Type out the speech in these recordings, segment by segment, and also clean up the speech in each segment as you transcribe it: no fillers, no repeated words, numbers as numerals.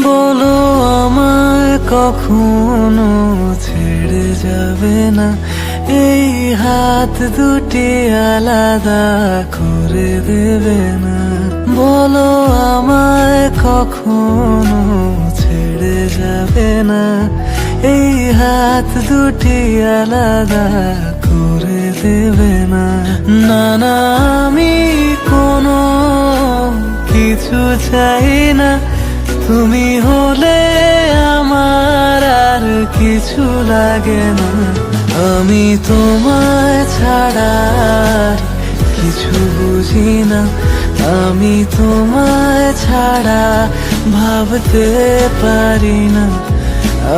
বলো আমায় কখনো ছেড়ে যাবে না, এই হাত দুটি আলাদা করে দেবে না। বলো আমায় কখনো ছেড়ে যাবে না, এই হাত দুটি আলাদা করে দেবে না। না না, আমি কোনো কিছু চাই না, তুমি হলে আমার আর কিছু লাগে না। আমি তোমায় ছাড়া আর কিছু বুঝি না, আমি তোমায় ছাড়া ভাবতে পারি না।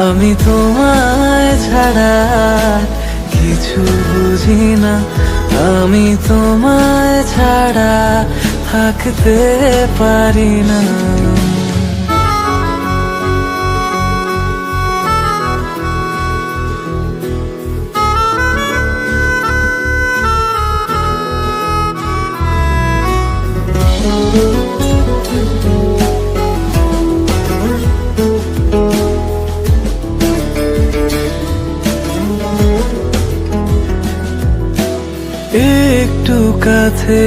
আমি তোমায় ছাড়া আর কিছু বুঝি না, আমি তোমায় ছাড়া থাকতে পারি না। একটু কাছে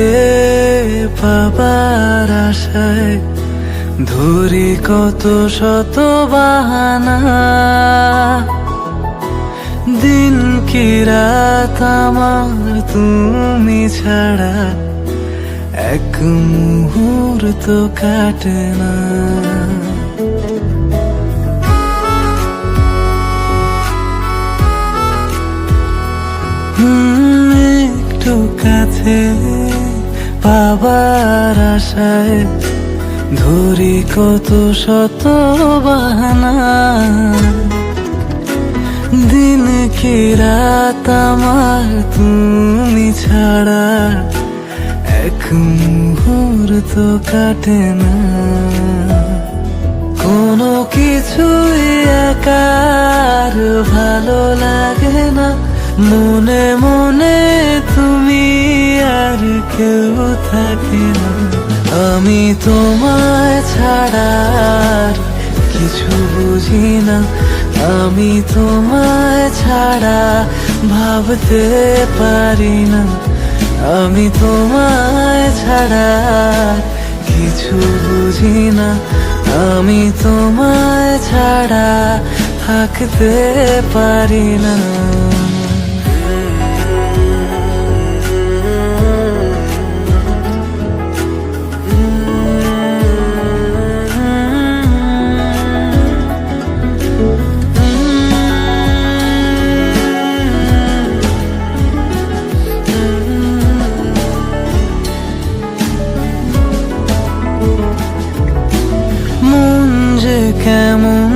পাবার আশায় ধরি কত শত বাহানা, দিন কি রাত আমার তুমি ছাড়া এক মুহূর্ত কাটে না। একটু কাছে পাবার আশায় ধরি কত শত বাহানা, দিন কি রাত আমার তুমি ছাড়া এক মুহূর্ত কাটে না। কোনো কিছুই একার ভালো লাগে না, মনে মনে তুমি আর কেউ থাকে না। আমি তোমায় ছাড়া আর কিছু বুঝি না, আমি তোমায় ছাড়া ভাবতে পারি না। আমি তোমায় ছাড়া কিছু বুঝি না, আমি তোমায় ছাড়া থাকতে পারি না। কেমন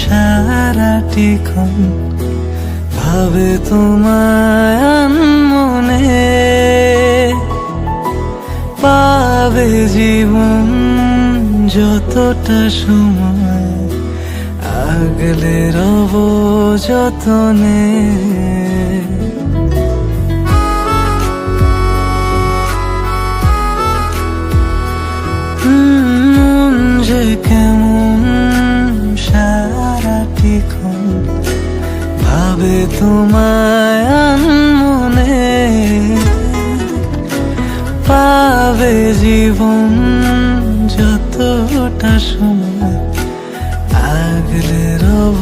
সারাটিক্ষণ ভাবে তোমায় মনে, পাবে জীবন যতটা সময় আগলে রব যতনে। কেমন সারাটিক্ষণ ভাবে তোমায় মনে, পাবে জীবন যতটা সময় আগলে রব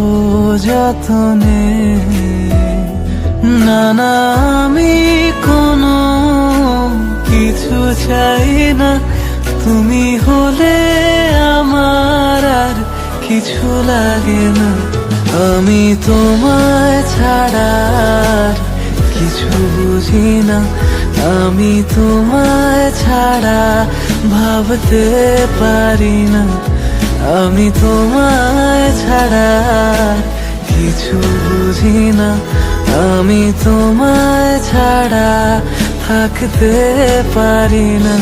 যতনে। না না, আমি কোনো কিছু চাই না, তুমি হলে আমার আর কিছু লাগে না। আমি তোমায় ছাড়া আর কিছু বুঝি না, আমি তোমায় ছাড়া ভাবতে পারি না। আমি তোমায় ছাড়া কিছু বুঝি না, আমি তোমায় ছাড়া থাকতে পারি না।